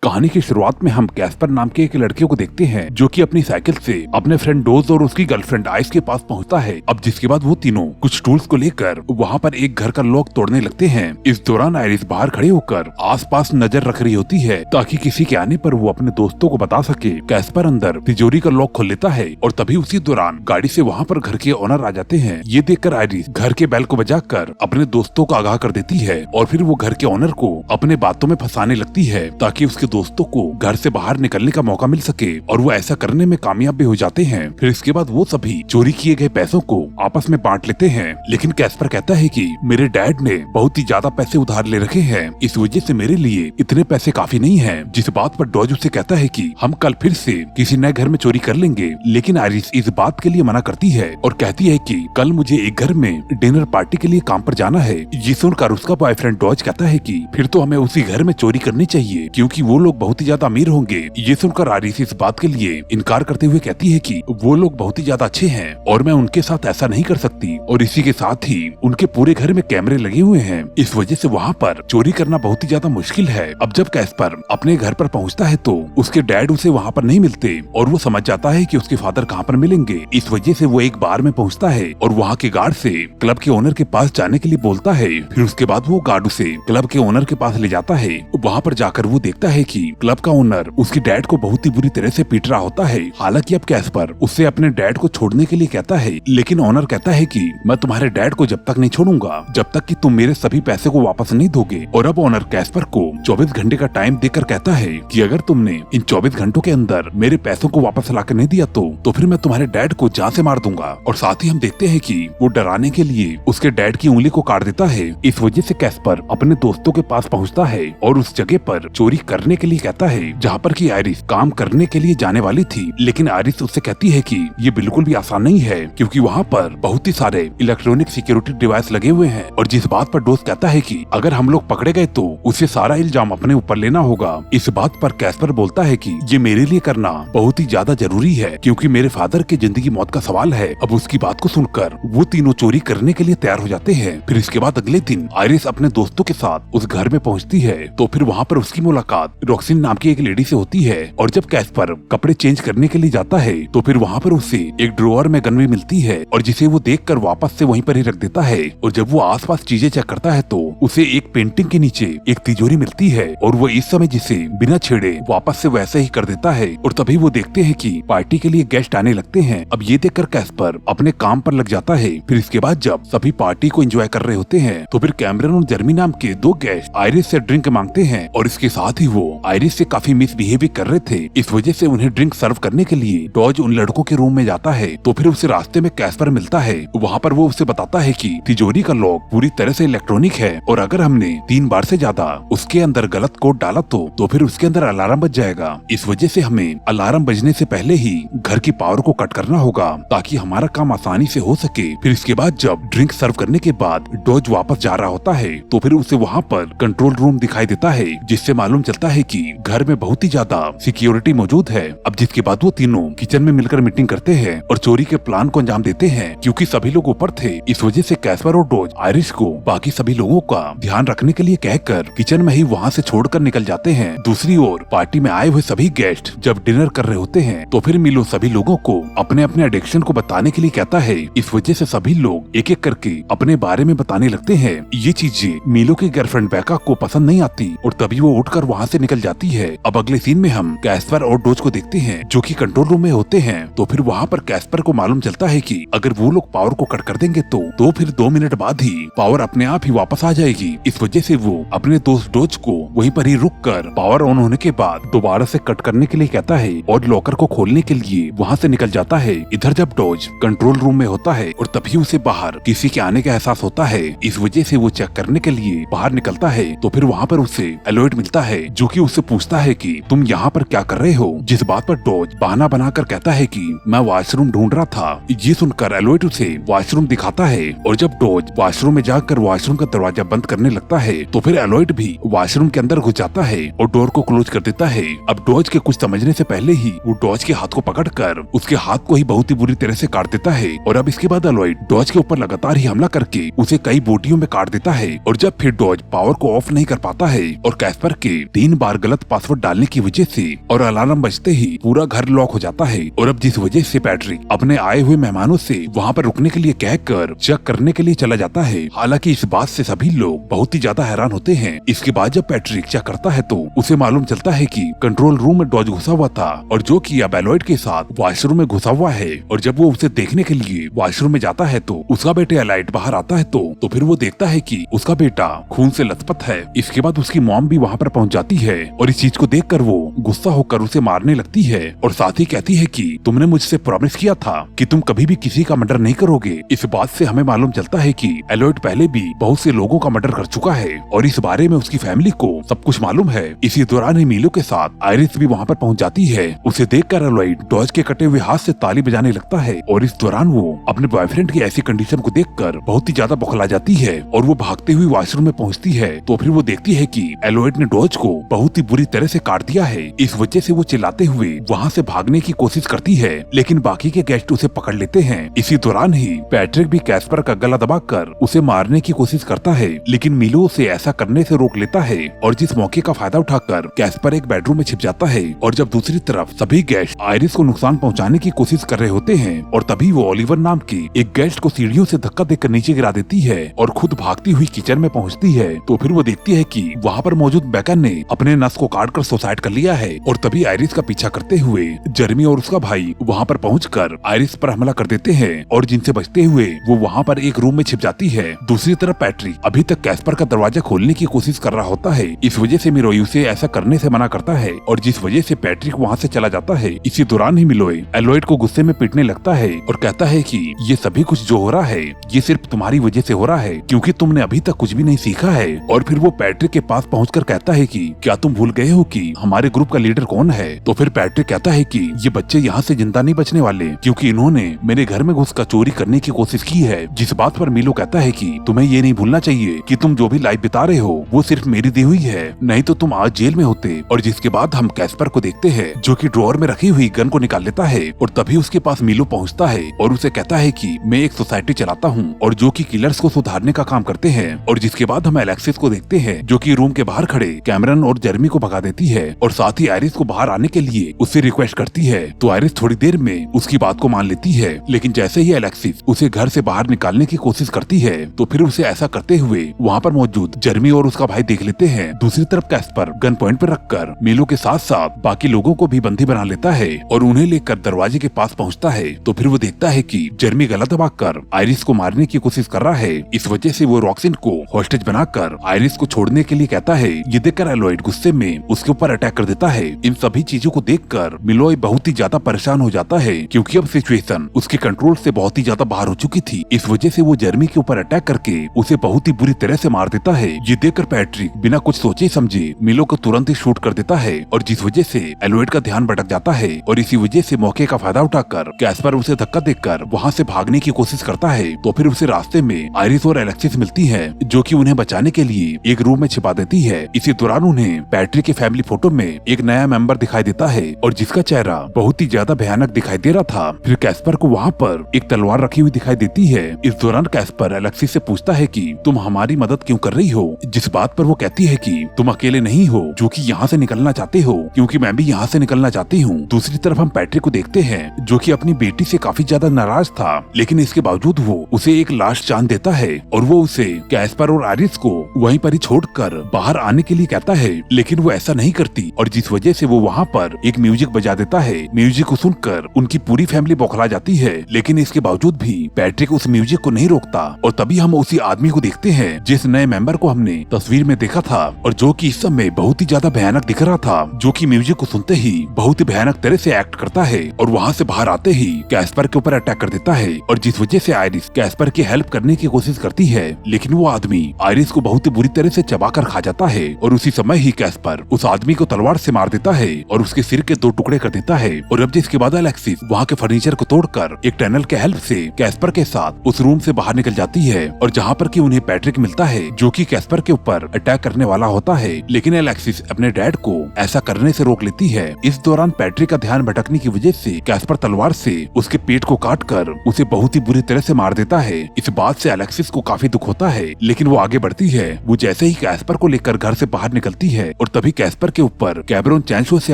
कहानी की शुरुआत में हम कैस्पर नाम के एक लड़के को देखते हैं जो कि अपनी साइकिल से अपने फ्रेंड डोज और उसकी गर्लफ्रेंड आइस के पास पहुंचता है। अब जिसके बाद वो तीनों कुछ टूल्स को लेकर वहाँ पर एक घर का लॉक तोड़ने लगते हैं। इस दौरान आइरिस बाहर खड़े होकर आसपास नजर रख रही होती है ताकि किसी के आने पर वो अपने दोस्तों को बता सके। कैस्पर अंदर तिजोरी का लॉक खोल लेता है और तभी उसी दौरान गाड़ी से वहाँ पर घर के ओनर आ जाते हैं। ये देखकर आइरिस घर के बेल को बजाकर अपने दोस्तों को आगाह कर देती है और फिर वो घर के ओनर को अपने बातों में फंसाने लगती है ताकि उसके दोस्तों को घर से बाहर निकलने का मौका मिल सके और वो ऐसा करने में कामयाब भी हो जाते हैं। फिर इसके बाद वो सभी चोरी किए गए पैसों को आपस में बांट लेते हैं। लेकिन कैस्पर कहता है कि मेरे डैड ने बहुत ही ज्यादा पैसे उधार ले रखे हैं, इस वजह से मेरे लिए इतने पैसे काफी नहीं हैं। जिस बात पर डॉज उससे कहता है कि हम कल फिर से किसी नए घर में चोरी कर लेंगे। लेकिन आइरिस इस बात के लिए मना करती है और कहती है कि कल मुझे एक घर में डिनर पार्टी के लिए काम पर जाना है। ये सुनकर उसका बॉयफ्रेंड डॉज कहता है कि फिर तो हमें उसी घर में चोरी करनी चाहिए क्योंकि वो लोग बहुत ही ज्यादा अमीर होंगे। ये सुनकर आइरिस इस बात के लिए इनकार करते हुए कहती है कि वो लोग बहुत ही ज्यादा अच्छे हैं और मैं उनके साथ ऐसा नहीं कर सकती और इसी के साथ ही उनके पूरे घर में कैमरे लगे हुए हैं, इस वजह से वहाँ पर चोरी करना बहुत ही ज्यादा मुश्किल है। अब जब कैस्पर अपने घर पर पहुँचता है तो उसके डैड उसे वहाँ पर नहीं मिलते और वो समझ जाता है कि उसके फादर कहाँ पर मिलेंगे। इस वजह से वो एक बार में पहुँचता है और वहाँ के गार्ड से क्लब के ओनर के पास जाने के लिए बोलता है। फिर उसके बाद वो गार्ड उसे क्लब के ओनर के पास ले जाता है। वहाँ पर जाकर वो देखता है कि क्लब का ओनर उसके डैड को बहुत ही बुरी तरह से पीट रहा होता है। हालांकि अब कैस्पर उससे अपने डैड को छोड़ने के लिए कहता है, लेकिन ओनर कहता है कि मैं तुम्हारे डैड को जब तक नहीं छोड़ूंगा जब तक कि तुम मेरे सभी पैसे को वापस नहीं दोगे। और अब ओनर कैस्पर को 24 घंटे का टाइम देकर कहता है कि अगर तुमने इन 24 घंटों के अंदर मेरे पैसों को वापस ला कर नहीं दिया तो फिर मैं तुम्हारे डैड को जान से मार दूंगा। और साथ ही हम देखते हैं कि वो डराने के लिए उसके डैड की उंगली को काट देता है। इस वजह से कैस्पर अपने दोस्तों के पास पहुँचता है और उस जगह पर चोरी करने के लिए कहता है जहाँ पर की आइरिस काम करने के लिए जाने वाली थी। लेकिन आइरिस उससे कहती है कि ये बिल्कुल भी आसान नहीं है क्योंकि वहाँ पर बहुत ही सारे इलेक्ट्रॉनिक सिक्योरिटी डिवाइस लगे हुए हैं। और जिस बात पर दोस्त कहता है कि अगर हम लोग पकड़े गए तो उसे सारा इल्जाम अपने ऊपर लेना होगा। इस बात पर कैस्पर बोलता है कि ये मेरे लिए करना बहुत ही ज्यादा जरूरी है क्योंकि मेरे फादर की जिंदगी मौत का सवाल है। अब उसकी बात को सुनकर वो तीनों चोरी करने के लिए तैयार हो जाते हैं। फिर इसके बाद अगले दिन आइरिस अपने दोस्तों के साथ उस घर में पहुँचती है तो फिर वहाँ पर उसकी मुलाकात रॉक्सिन नाम की एक लेडी से होती है। और जब कैस्पर कपड़े चेंज करने के लिए जाता है तो फिर वहाँ पर उसे एक ड्रॉअर में गन भी मिलती है और जिसे वो देखकर वापस से वहीं पर ही रख देता है। और जब वो आसपास चीजें चेक करता है तो उसे एक पेंटिंग के नीचे एक तिजोरी मिलती है और वो इस समय जिसे बिना छेड़े वापस से वैसे ही कर देता है। और तभी वो देखते हैं कि पार्टी के लिए गेस्ट आने लगते हैं। अब ये देखकर कैस्पर अपने काम पर लग जाता है। फिर इसके बाद जब सभी पार्टी को एंजॉय कर रहे होते हैं तो फिर कैमरन और जर्मी नाम के दो गेस्ट आइरिस से ड्रिंक मांगते हैं और इसके साथ ही वो आइरिस से काफी मिसबिहेव भी कर रहे थे। इस वजह से उन्हें ड्रिंक सर्व करने के लिए डॉज उन लड़कों के रूम में जाता है तो फिर उसे रास्ते में कैस्पर मिलता है। वहाँ पर वो उसे बताता है कि तिजोरी का लॉक पूरी तरह से इलेक्ट्रॉनिक है और अगर हमने 3 बार से ज्यादा उसके अंदर गलत कोड डाला तो फिर उसके अंदर अलार्म बज जाएगा। इस वजह से हमें अलार्म बजने से पहले ही घर की पावर को कट करना होगा ताकि हमारा काम आसानी से हो सके। फिर इसके बाद जब ड्रिंक सर्व करने के बाद डॉज वापस जा रहा होता है तो फिर उसे वहाँ पर कंट्रोल रूम दिखाई देता है जिससे मालूम चलता है कि घर में बहुत ही ज्यादा सिक्योरिटी मौजूद है। अब जिसके बाद वो तीनों किचन में मिलकर मीटिंग करते हैं और चोरी के प्लान को अंजाम देते हैं क्योंकि सभी लोग ऊपर थे। इस वजह से कैस्पर और डॉज आइरिस को बाकी सभी लोगों का ध्यान रखने के लिए कहकर किचन में ही वहाँ से छोड़कर निकल जाते हैं। दूसरी ओर पार्टी में आए हुए सभी गेस्ट जब डिनर कर रहे होते हैं तो फिर मिलो सभी लोगों को अपने अपने एडिक्शन को बताने के लिए कहता है। इस वजह से सभी लोग एक एक करके अपने बारे में बताने लगते हैं। ये चीजें मिलो की गर्लफ्रेंड बेका को पसंद नहीं आती और तभी वो उठकर वहाँ से निकल जाती है। अब अगले सीन में हम कैस्पर और डॉज को देखते हैं जो कि कंट्रोल रूम में होते हैं। तो फिर वहाँ पर कैस्पर को मालूम चलता है कि अगर वो लोग पावर को कट कर देंगे तो फिर 2 मिनट बाद ही पावर अपने आप ही वापस आ जाएगी। इस वजह से वो अपने दोस्त डॉज को वहीं पर ही रुक कर पावर ऑन होने के बाद दोबारा से कट करने के लिए कहता है और लॉकर को खोलने के लिए वहाँ से निकल जाता है। इधर जब डॉज कंट्रोल रूम में होता है और तभी उसे बाहर किसी के आने का एहसास होता है। इस वजह से वो चेक करने के लिए बाहर निकलता है तो फिर वहाँ पर उसे एलोइड मिलता है जो कि उससे पूछता है कि तुम यहाँ पर क्या कर रहे हो। जिस बात पर डॉज बहाना बनाकर कहता है कि मैं वॉशरूम ढूंढ रहा था। ये सुनकर एलोइड उसे वॉशरूम दिखाता है और जब डॉज वॉशरूम में जाकर वॉशरूम का दरवाजा बंद करने लगता है तो फिर एलोइड भी वॉशरूम के अंदर घुस जाता है और डोर को क्लोज कर देता है। अब डॉज के कुछ समझने से पहले ही वो डॉज के हाथ को पकड़कर उसके हाथ को ही बहुत ही बुरी तरह से काट देता है। और अब इसके बाद एलोइड डॉज के ऊपर लगातार ही हमला करके उसे कई बोटियों में काट देता है। और जब फिर डॉज पावर को ऑफ नहीं कर पाता है और कैस्पर के 3 बार बार गलत पासवर्ड डालने की वजह से और अलार्म बजते ही पूरा घर लॉक हो जाता है। और अब जिस वजह से पैट्रिक अपने आए हुए मेहमानों से वहाँ पर रुकने के लिए कहकर चेक करने के लिए चला जाता है। हालांकि इस बात से सभी लोग बहुत ही ज्यादा हैरान होते हैं। इसके बाद जब पैट्रिक चेक करता है तो उसे मालूम चलता है कि कंट्रोल रूम में डॉज घुसा हुआ था और जो कि अब एलॉयड के साथ वॉशरूम में घुसा हुआ है। और जब वो उसे देखने के लिए वॉशरूम में जाता है तो उसका बेटा एलाइड बाहर आता है तो फिर वो देखता है कि उसका बेटा खून से लथपथ है। इसके बाद उसकी मॉम भी वहाँ पर पहुँच जाती है और इस चीज को देखकर वो गुस्सा होकर उसे मारने लगती है और साथ ही कहती है कि तुमने मुझसे प्रॉमिस किया था कि तुम कभी भी किसी का मर्डर नहीं करोगे। इस बात से हमें मालूम चलता है कि एलॉयड पहले भी बहुत से लोगों का मर्डर कर चुका है और इस बारे में उसकी फैमिली को सब कुछ मालूम है। इसी दौरान ही मीलो के साथ आयरिस भी वहाँ पर पहुँच जाती है। उसे देखकर एलॉयड डॉज के कटे हुए हाथ से ताली बजाने लगता है और इस दौरान वो अपने बॉयफ्रेंड की ऐसी कंडीशन को देखकर बहुत ही ज्यादा बौखला जाती है और वो भागते हुए वॉशरूम में पहुँचती है तो फिर वो देखती है कि एलॉयड ने डॉज को बहुत ही बुरी तरह से काट दिया है। इस वजह से वो चिल्लाते हुए वहाँ से भागने की कोशिश करती है लेकिन बाकी के गेस्ट उसे पकड़ लेते हैं। इसी दौरान ही पैट्रिक भी कैस्पर का गला दबाकर उसे मारने की कोशिश करता है लेकिन मीलो उसे ऐसा करने से रोक लेता है और जिस मौके का फायदा उठाकर कैस्पर एक बेडरूम में छिप जाता है। और जब दूसरी तरफ सभी गेस्ट आयरिस को नुकसान पहुंचाने की कोशिश कर रहे होते हैं और तभी वो ओलिवर नाम की एक गेस्ट को सीढ़ियों से धक्का देकर नीचे गिरा देती है और खुद भागती हुई किचन में पहुंचती है तो फिर वो देखती है कि वहाँ पर मौजूद बेकन ने अपने नस को काट कर सुसाइड कर लिया है। और तभी आयरिस का पीछा करते हुए जर्मी और उसका भाई वहाँ पर पहुंचकर आयरिस पर हमला कर देते हैं और जिनसे बचते हुए वो वहाँ पर एक रूम में छिप जाती है। दूसरी तरफ पैट्रिक अभी तक कैस्पर का दरवाजा खोलने की कोशिश कर रहा होता है। इस वजह से मिलोय उसे ऐसा करने से मना करता है और जिस वजह से पैट्रिक वहाँ से चला जाता है। इसी दौरान ही मिलोय एलॉयड को गुस्से में पीटने लगता है और कहता है कि ये सभी कुछ जो हो रहा है ये सिर्फ तुम्हारी वजह से हो रहा है क्योंकि तुमने अभी तक कुछ भी नहीं सीखा है। और फिर वो पैट्रिक के पास पहुंचकर कहता है कि क्या तुम भूल गए हो कि हमारे ग्रुप का लीडर कौन है। तो फिर पैट्रिक कहता है कि ये बच्चे यहाँ से जिंदा नहीं बचने वाले क्योंकि इन्होंने मेरे घर में घुसकर चोरी करने की कोशिश की है। जिस बात पर मीलो कहता है कि तुम्हें ये नहीं भूलना चाहिए कि तुम जो भी लाइफ बिता रहे हो वो सिर्फ मेरी दी हुई है, नहीं तो तुम आज जेल में होते। और जिसके बाद हम कैस्पर को देखते हैं जो कि ड्रॉअर में रखी हुई गन को निकाल लेता है और तभी उसके पास मीलो पहुंचता है और उसे कहता है कि मैं एक सोसाइटी चलाता हूं और जो कि किलर्स को सुधारने का काम करते हैं। और जिसके बाद हम एलेक्सिस को देखते हैं जो कि रूम के बाहर खड़े कैमरन और जर्मी को भगा देती है और साथ ही आयरिस को बाहर आने के लिए उससे रिक्वेस्ट करती है। तो आयरिस थोड़ी देर में उसकी बात को मान लेती है लेकिन जैसे ही एलेक्सिस उसे घर से बाहर निकालने की कोशिश करती है तो फिर उसे ऐसा करते हुए वहाँ पर मौजूद जर्मी और उसका भाई देख लेते हैं। दूसरी तरफ कैस्पर गन पॉइंट पर रखकर मीलो के साथ साथ बाकी लोगों को भी बंदी बना लेता है और उन्हें लेकर दरवाजे के पास पहुँचता है। तो फिर वो देखता है कि जर्मी गला दबाकर आयरिस को मारने की कोशिश कर रहा है। इस वजह से वो रॉक्सिन को हॉस्टेज बनाकर आयरिस को छोड़ने के लिए कहता है। ये देखकर एलॉयड गुस्से में उसके ऊपर अटैक कर देता है। इन सभी चीजों को देखकर मिलोय बहुत ही ज्यादा परेशान हो जाता है क्योंकि अब सिचुएशन उसके कंट्रोल से बहुत ही ज्यादा बाहर हो चुकी थी। इस वजह से वो जर्मी के ऊपर अटैक करके उसे बहुत ही बुरी तरह से मार देता है। ये देखकर पैट्रिक बिना कुछ सोचे समझे मिलो को तुरंत ही शूट कर देता है और जिस वजह से एलॉयड का ध्यान भटक जाता है और इसी वजह से मौके का फायदा उठाकर कैस्पर उसे धक्का देकर वहाँ से भागने की कोशिश करता है। तो फिर उसे रास्ते में आयरिस और एलेक्सिस मिलती है जो कि उन्हें बचाने के लिए एक रूम में छिपा देती है। इसी दौरान उन्हें पैट्रिक के फैमिली फोटो में एक नया मेंबर दिखाई देता है और जिसका चेहरा बहुत ही ज्यादा भयानक दिखाई दे रहा था। फिर कैस्पर को वहाँ पर एक तलवार रखी हुई दिखाई देती है। इस दौरान कैस्पर एलेक्सिस से पूछता है कि तुम हमारी मदद क्यों कर रही हो, जिस बात पर वो कहती है कि तुम अकेले नहीं हो जो कि यहाँ से निकलना चाहते हो क्योंकि मैं भी यहाँ से निकलना चाहती हूँ। दूसरी तरफ हम पैट्रिक को देखते हैं जो कि अपनी बेटी से काफी ज्यादा नाराज था लेकिन इसके बावजूद वो उसे एक लास्ट चांस देता है और वो उसे कैस्पर और आयरिस को वहीं पर ही छोड़कर बाहर आने के लिए कहता है लेकिन वो ऐसा नहीं करती और जिस वजह से वो वहाँ पर एक म्यूजिक बजा देता है। म्यूजिक को सुनकर उनकी पूरी फैमिली बौखला जाती है लेकिन इसके बावजूद भी पैट्रिक उस म्यूजिक को नहीं रोकता और तभी हम उसी आदमी को देखते हैं जिस नए मेंबर को हमने तस्वीर में देखा था और जो कि इस समय बहुत ही ज्यादा भयानक दिख रहा था, जो कि म्यूजिक को सुनते ही बहुत ही भयानक तरह से एक्ट करता है और वहाँ से बाहर आते ही कैस्पर के ऊपर अटैक कर देता है और जिस वजह से आयरिस कैस्पर की हेल्प करने की कोशिश करती है लेकिन वो आदमी आयरिस को बहुत ही बुरी तरह से चबाकर खा जाता है और उसी समय ही कैस्पर उस आदमी को तलवार से मार देता है और उसके सिर के 2 टुकड़े कर देता है। और अब जिसके बाद एलेक्सिस वहाँ के फर्नीचर को तोड़कर एक टनल के हेल्प से कैस्पर के साथ उस रूम से बाहर निकल जाती है और जहाँ पर कि उन्हें पैट्रिक मिलता है जो कि कैस्पर के ऊपर अटैक करने वाला होता है लेकिन एलेक्सिस अपने डैड को ऐसा करने से रोक लेती है। इस दौरान पैट्रिक का ध्यान भटकने की वजह से कैस्पर तलवार से उसके पेट को काट कर उसे बहुत ही बुरी तरह से मार देता है। इस बात से एलेक्सिस को काफी दुख होता है लेकिन वो आगे बढ़ती है। वो जैसे ही कैस्पर को लेकर घर से बाहर निकलती है और तभी कैस्पर के ऊपर कैमरॉन चैंसो से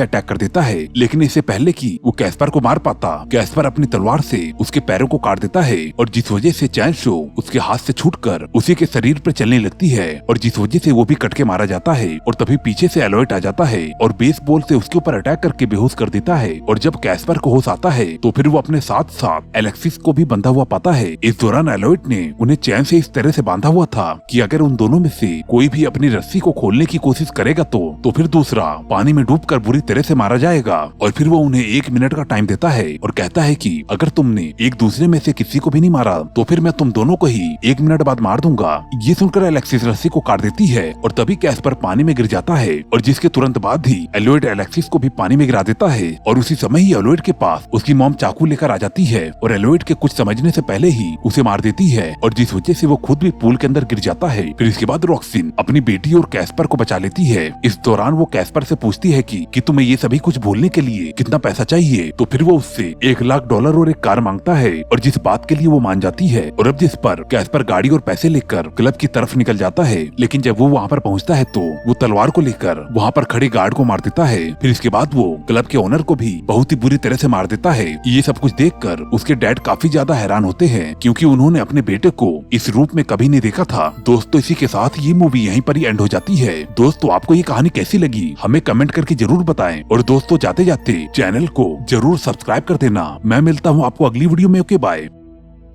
अटैक कर देता है। लेकिन इससे पहले कि वो कैस्पर को मार पाता, कैस्पर अपनी तलवार से उसके पैरों को काट देता है और जिस वजह से चैंसो उसके हाथ से छूटकर उसी के शरीर पर चलने लगती है और जिस वजह से वो भी कट के मारा जाता है। और तभी पीछे से एलोइड आ जाता है और बेसबॉल से उसके ऊपर अटैक करके बेहोश कर देता है। और जब कैस्पर को होश आता है तो फिर वो अपने साथ साथ एलेक्सिस को भी बंधा हुआ पाता है। इस दौरान एलोइड ने उन्हें चैन से इस तरह से बांधा हुआ था कि अगर उन दोनों में से कोई भी अपनी रस्सी को खोलने की कोशिश करेगा तो फिर दूसरा पानी में डूबकर बुरी तरह से मारा जाएगा। और फिर वो उन्हें 1 मिनट का टाइम देता है और कहता है कि अगर तुमने एक दूसरे में से किसी को भी नहीं मारा तो फिर मैं तुम दोनों को ही 1 मिनट बाद मार दूंगा। ये सुनकर एलेक्सिस रस्सी को काट देती है और तभी कैस्पर पानी में गिर जाता है और जिसके तुरंत बाद ही एलोइड एलेक्सिस को भी पानी में गिरा देता है। और उसी समय ही एलोइड के पास उसकी मॉम चाकू लेकर आ जाती है और एलोइड के कुछ समझने से पहले ही उसे मार देती है और जिस वजह से वो खुद भी पूल के अंदर गिर जाता है। फिर इसके बाद रॉक्सिन अपनी बेटी और कैस्पर को बचा लेती है। इस दौरान वो कैस्पर से पूछती है कि तुम्हें ये सभी कुछ भूलने के लिए कितना पैसा चाहिए। तो फिर वो उससे $1 लाख और एक कार मांगता है और जिस बात के लिए वो मान जाती है। और अब जिस पर कैस्पर गाड़ी और पैसे लेकर क्लब की तरफ निकल जाता है, लेकिन जब वो वहाँ पर पहुँचता है तो वो तलवार को लेकर वहाँ पर खड़े गार्ड को मार देता है। फिर इसके बाद वो क्लब के ओनर को भी बहुत ही बुरी तरह से मार देता है। ये सब कुछ देखकर उसके डैड काफी ज्यादा हैरान होते हैं क्योंकि उन्होंने अपने बेटे को इस रूप में कभी नहीं देखा था। दोस्तों इसी के साथ ये मूवी यहीं पर ही एंड हो जाती है। दोस्तों आपको ये कहानी कैसी लगी हमें कमेंट करके जरूर बताएं और दोस्तों जाते जाते चैनल को जरूर सब्सक्राइब कर देना। मैं मिलता हूँ आपको अगली वीडियो में। Okay bye.